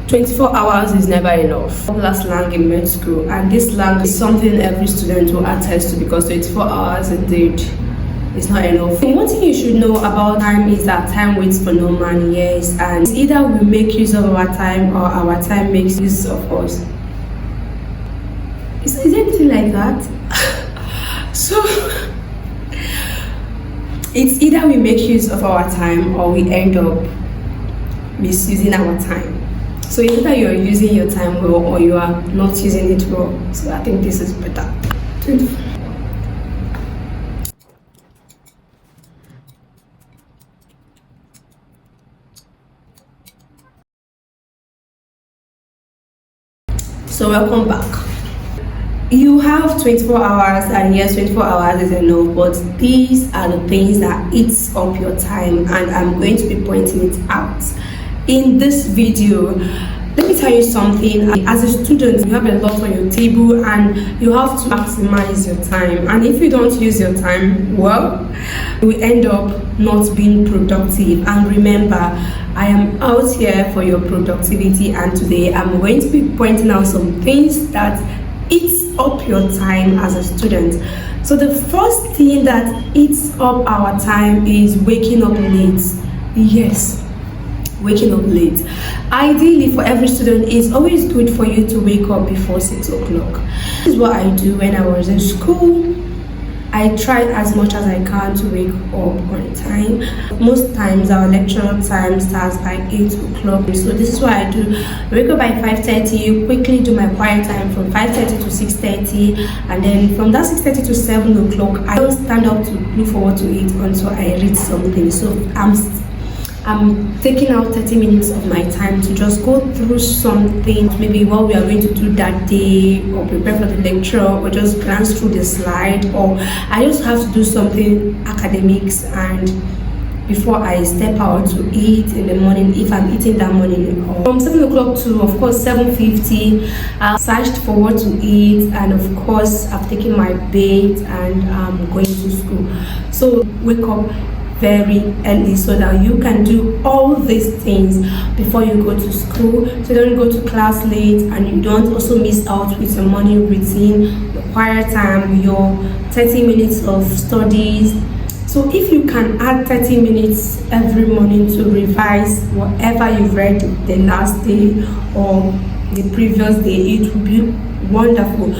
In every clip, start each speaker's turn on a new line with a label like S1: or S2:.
S1: 24 hours is never enough. Popular slang in med school, and this slang is something every student will attest to, because 24 hours indeed is not enough. One thing you should know about time is that time waits for no man. Yes, and either we make use of our time or our time makes use of us. Is anything like that? So it's either we make use of our time or we end up misusing our time. So either you're using your time well or you are not using it well. So I think this is better. So welcome back. You have 24 hours, and yes, 24 hours is enough, but these are the things that eats up your time, and I'm going to be pointing it out in this video. Let me tell you something. As a student, you have a lot on your table and you have to maximize your time, and if you don't use your time well, you will end up not being productive. And remember, I am out here for your productivity, and today I'm going to be pointing out some things that eats up your time as a student. So the first thing that eats up our time is waking up late. Yes, waking up late. Ideally, for every student, it's always good for you to wake up before 6 o'clock. This is what I do when I was in school. I try as much as I can to wake up on time. Most times our lecture time starts by 8 o'clock. So this is what I do. I wake up by 5:30, quickly do my quiet time from 5:30 to 6:30, and then from that 6:30 to 7 o'clock, I don't stand up to look forward to it until I read something. So I'm taking out 30 minutes of my time to just go through something, maybe what we are going to do that day, or prepare for the lecture, or just glance through the slide, or I just have to do something academics, and before I step out to eat in the morning, if I'm eating that morning. From 7 o'clock to, of course, 7:50, I've searched for what to eat, and of course I've taken my bath and I'm going to school. So wake up very early so that you can do all these things before you go to school, so you don't go to class late, and you don't also miss out with your morning routine, your quiet time, your 30 minutes of studies. So if you can add 30 minutes every morning to revise whatever you've read the last day or the previous day, it will be wonderful.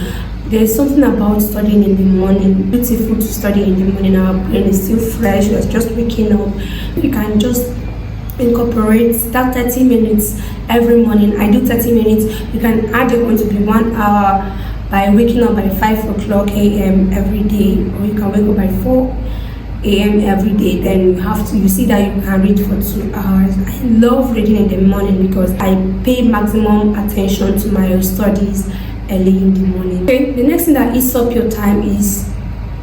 S1: There's something about studying in the morning. Beautiful to study in the morning. Our brain is still fresh. You're just waking up. You can just incorporate that 30 minutes every morning. I do 30 minutes. You can add it on to be 1 hour by waking up by 5 o'clock a.m. every day, or you can wake up by 4 a.m. every day. Then you see that you can read for 2 hours. I love reading in the morning because I pay maximum attention to my studies early in the morning. Okay, the next thing that eats up your time is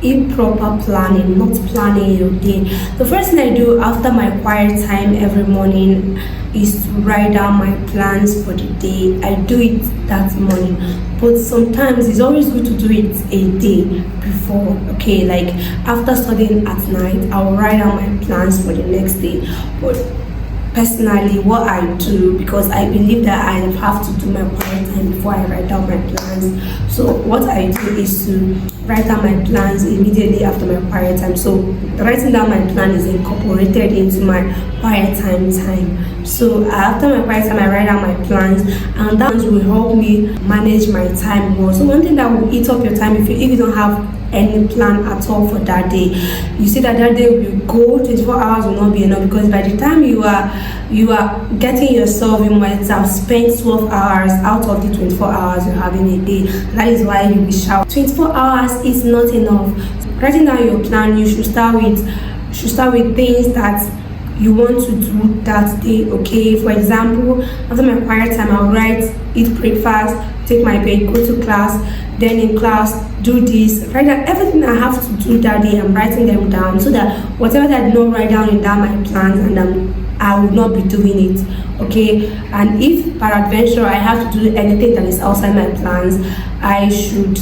S1: improper planning, not planning your day. The first thing I do after my quiet time every morning is to write down my plans for the day. I do it that morning, but sometimes it's always good to do it a day before. Okay, like after studying at night, I'll write down my plans for the next day. But personally, what I do, because I believe that I have to do my quiet time before I write down my plans. So what I do is to write down my plans immediately after my quiet time. So writing down my plan is incorporated into my quiet time. So after my quiet time, I write down my plans, and that will help me manage my time well. So one thing that will eat up your time, if you don't have any plan at all for that day, you see that day will go. 24 hours will not be enough, because by the time you are getting yourself, you might have spent 12 hours out of the 24 hours you're having a day. That is why you will shout. 24 hours is not enough. Writing down your plan, you should start with things that you want to do that day. Okay, for example, after my quiet time, I'll write, eat breakfast, take my bed, go to class, then in class do this, write down everything I have to do that day. I'm writing them down so that whatever that I don't write down in that my plans, and I will not be doing it. Okay, and if peradventure I have to do anything that is outside my plans, I should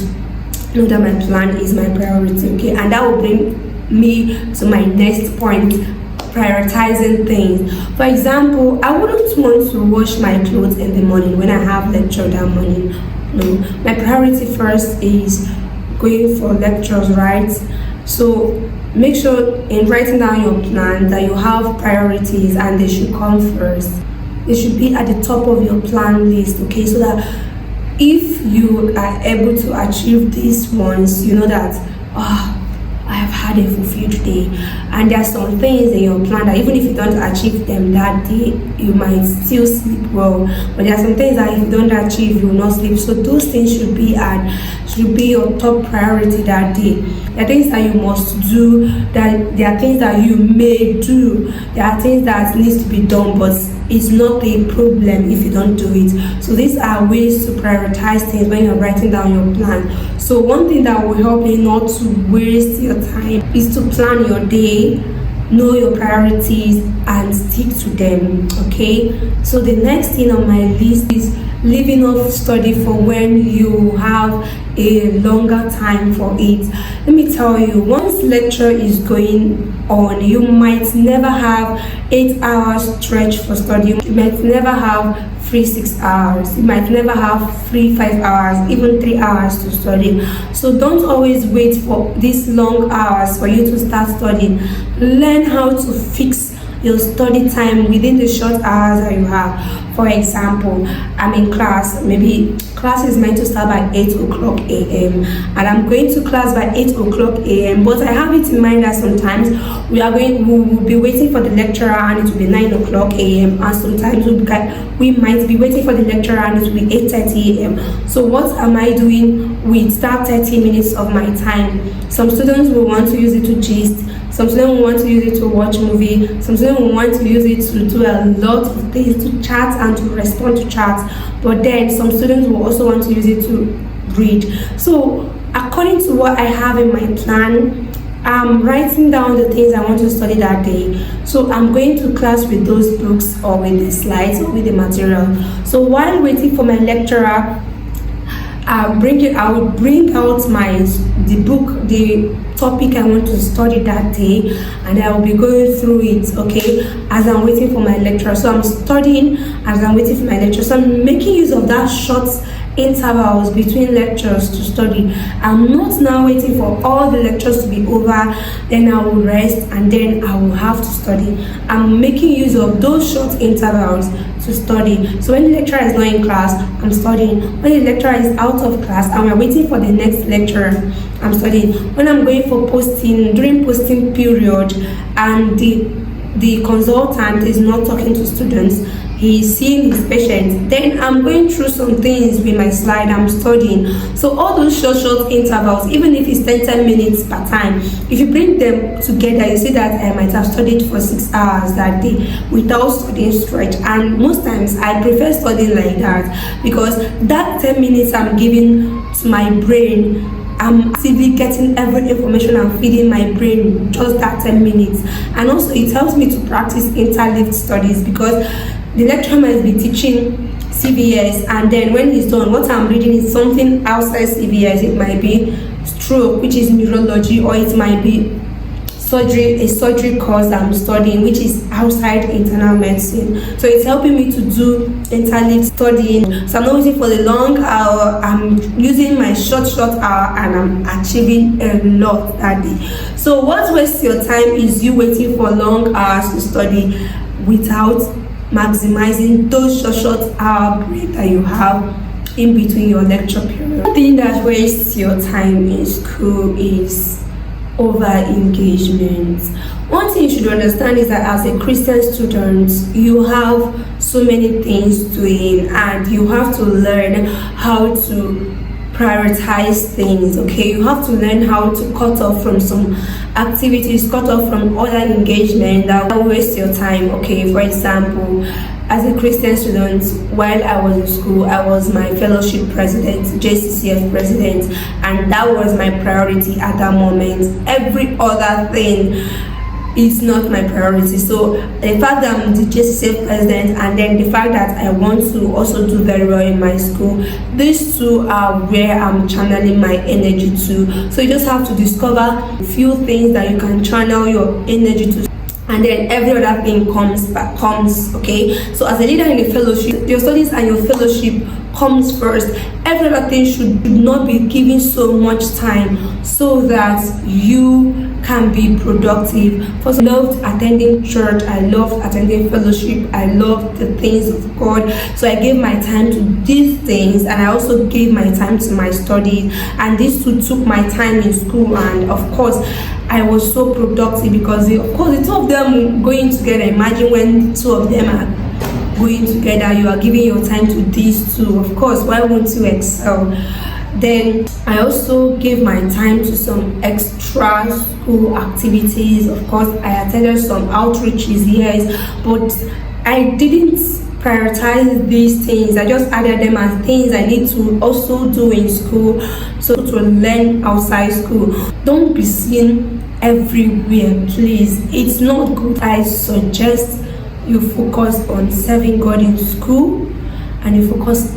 S1: know that my plan is my priority. Okay, and that will bring me to my next point. prioritizing things. For example, I wouldn't want to wash my clothes in the morning when I have lecture that morning. No, my priority first is going for lectures, right? So make sure in writing down your plan that you have priorities and they should come first. They should be at the top of your plan list, okay? So that if you are able to achieve these ones, you know that I have had a fulfilled day. And there are some things in your plan that even if you don't achieve them that day, you might still sleep well. But there are some things that if you don't achieve, you will not sleep. So those things should be your top priority that day. There are things that you must do, that there are things that you may do, there are things that needs to be done, but it's not a problem if you don't do it. So these are ways to prioritize things when you're writing down your plan. So one thing that will help you not to waste your time is to plan your day, know your priorities, and stick to them, okay? So the next thing on my list is leaving off study for when you have a longer time for it. Let me tell you, once lecture is going on, you might never have 8 hours stretch for study. You might never have free 6 hours. You might never have free 5 hours, even 3 hours to study. So don't always wait for these long hours for you to start studying. Learn how to fix your study time within the short hours that you have. For example, I'm in class, maybe class is meant to start by 8 o'clock a.m. and I'm going to class by 8 o'clock a.m. but I have it in mind that sometimes we will be waiting for the lecturer and it will be 9 o'clock a.m. and sometimes we might be waiting for the lecturer and it will be 8:30 a.m. So what am I doing with that 30 minutes of my time? Some students will want to use it to gist. Some students will want to use it to watch movie. Some students will want to use it to do a lot of things, to chat and to respond to chats. But then some students will also want to use it to read. So according to what I have in my plan, I'm writing down the things I want to study that day. So I'm going to class with those books or with the slides or with the material. So while waiting for my lecturer, I would bring out the topic I want to study that day, and I will be going through it, okay, as I'm waiting for my lecture. So I'm studying as I'm waiting for my lecture. So I'm making use of that short intervals between lectures to study. I'm not now waiting for all the lectures to be over, then I will rest and then I will have to study. I'm making use of those short intervals to study. So when the lecturer is not in class, I'm studying. When the lecturer is out of class and we're waiting for the next lecturer, I'm studying. When I'm going for during posting period and the consultant is not talking to students, he's seeing his patient, then I'm going through some things with my slide, I'm studying. So all those short intervals, even if it's 10 minutes per time, if you bring them together, you see that I might have studied for 6 hours that day without studying stretch. And most times I prefer studying like that, because that 10 minutes I'm giving to my brain, I'm actively getting every information I'm feeding my brain just that 10 minutes. And also it helps me to practice interleaved studies, because the lecturer might be teaching CVS, and then when he's done, what I'm reading is something outside CVS. It might be stroke, which is neurology, or it might be a surgery course I'm studying, which is outside internal medicine. So it's helping me to do interleaved studying. So I'm not waiting for the long hour, I'm using my short hour, and I'm achieving a lot that day. So what wastes your time is you waiting for long hours to study without maximizing those short hour break that you have in between your lecture period. One thing that wastes your time in school is over engagement. One thing you should understand is that as a Christian student, you have so many things doing, and you have to learn how to prioritize things, okay? You have to learn how to cut off from some activities, cut off from other engagement that will waste your time, okay? For example, as a Christian student, while I was in school, I was my fellowship president, JCCF president, and that was my priority at that moment. Every other thing is not my priority. So the fact that I'm the JCCF president, and then the fact that I want to also do very well in my school, these two are where I'm channeling my energy to. So you just have to discover a few things that you can channel your energy to. and then every other thing comes. Okay, so as a leader in a fellowship, your studies and your fellowship comes first. Every other thing should not be given so much time, so that you can be productive. First, I loved attending church, I loved attending fellowship, I loved the things of God, so I gave my time to these things, and I also gave my time to my studies, and these two took my time in school. And of course, I was so productive because of course the two of them going together. Imagine when two of them are going together, you are giving your time to these two. Of course, why won't you excel? Then I also gave my time to some extra school activities. Of course, I attended some outreaches, yes, but I didn't prioritize these things. I just added them as things I need to also do in school, so to learn outside school. Don't be seen everywhere, please. It's not good. I suggest you focus on serving God in school, and you focus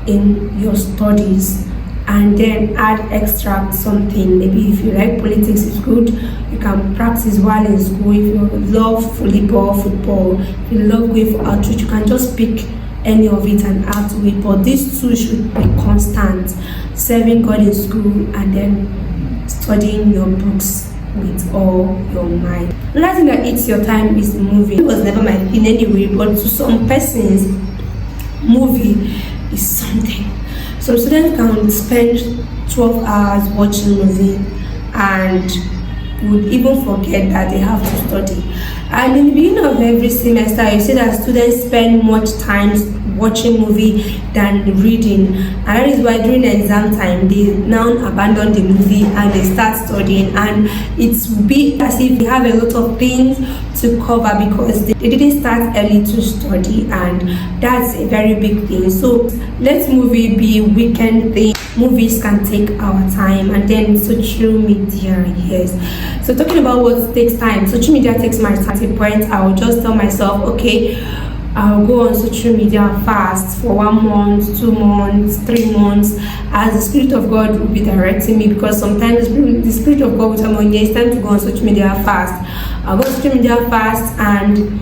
S1: in your studies, and then add extra something. Maybe if you like politics, it's good, you can practice while in school. If you love football, if you love going for outreach, you can just pick any of it and add to it. But these two should be constant: serving God in school and then studying your books with all your mind. Another thing that eats your time is movie. It was never my thing anyway, but to some persons, movie is something. Some students can spend 12 hours watching movie and would even forget that they have to study. And in the beginning of every semester, you see that students spend much time watching movie than reading, and that is why during the exam time they now abandon the movie and they start studying, and it will be as if they have a lot of things to cover because they didn't start early to study, and that's a very big thing. So let movie be a weekend thing. Movies can take our time, and then social media, yes. So talking about what takes time, social media takes my time. At a point, I will just tell myself, okay, I'll go on social media fast for 1 month, 2 months, 3 months, as the Spirit of God will be directing me, because sometimes the Spirit of God will tell me, yeah, it's time to go on social media fast. I'll go on social media fast, and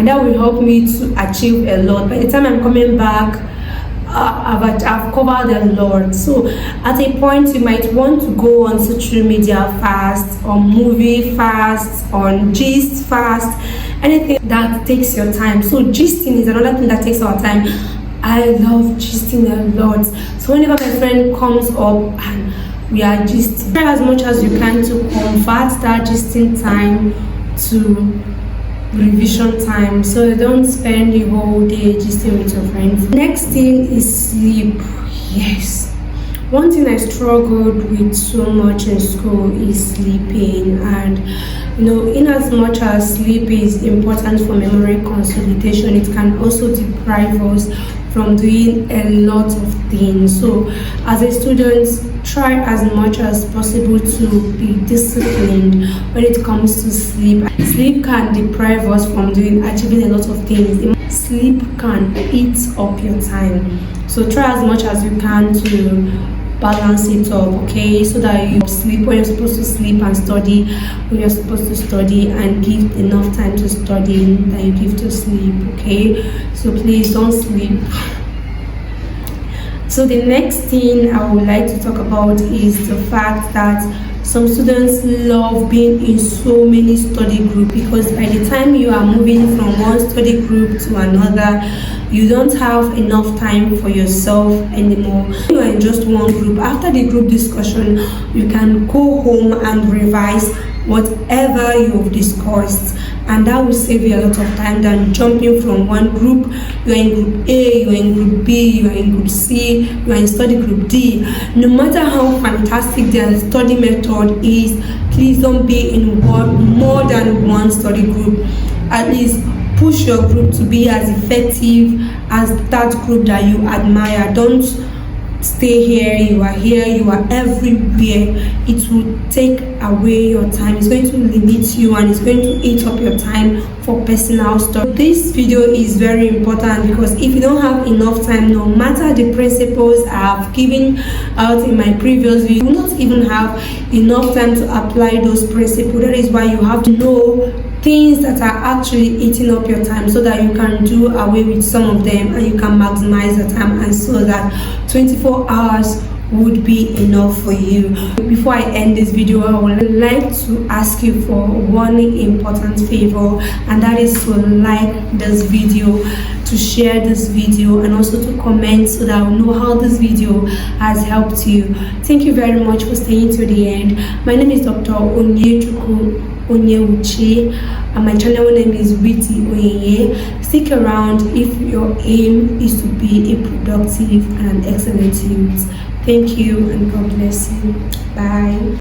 S1: that will help me to achieve a lot. By the time I'm coming back, I've covered a lot. So at a point, you might want to go on social media fast, on movie fast, on gist fast, anything that takes your time. So gisting is another thing that takes our time. I love gisting a lot. So whenever my friend comes up and we are gisting, try as much as you can to convert that gisting time to revision time, so you don't spend the whole day gisting with your friends. Next thing is sleep. Yes, one thing I struggled with so much in school is sleeping, and in as much as sleep is important for memory consolidation, it can also deprive us from doing a lot of things. So as a student, try as much as possible to be disciplined when it comes to sleep. Sleep can deprive us from achieving a lot of things. Sleep can eat up your time, so try as much as you can to balance it up, okay, so that you sleep when you're supposed to sleep and study when you're supposed to study, and give enough time to study that you give to sleep, okay? So please don't sleep. So the next thing I would like to talk about is the fact that some students love being in so many study groups, because by the time you are moving from one study group to another, you don't have enough time for yourself anymore. You are in just one group. After the group discussion, you can go home and revise whatever you've discussed, and that will save you a lot of time than jumping from one group. You are in group A, you are in group B, you are in group C, you are in study group D. No matter how fantastic their study method is, please don't be in more than one study group. At least push your group to be as effective as that group that you admire. Don't stay here, you are everywhere. It will take away your time. It's going to limit you, and it's going to eat up your time for personal stuff. This video is very important, because if you don't have enough time, no matter the principles I have given out in my previous video, you will not even have enough time to apply those principles. That is why you have to know things that are actually eating up your time, so that you can do away with some of them and you can maximize the time, and so that 24 hours would be enough for you. Before I end this video, I would like to ask you for one important favor, and that is to like this video, to share this video, and also to comment so that I will know how this video has helped you. Thank you very much for staying to the end. My name is Dr. Onyewuchi, and my channel name is Witty Onye. Stick around if your aim is to be a productive and an excellent youth. Thank you, and God bless you. Bye.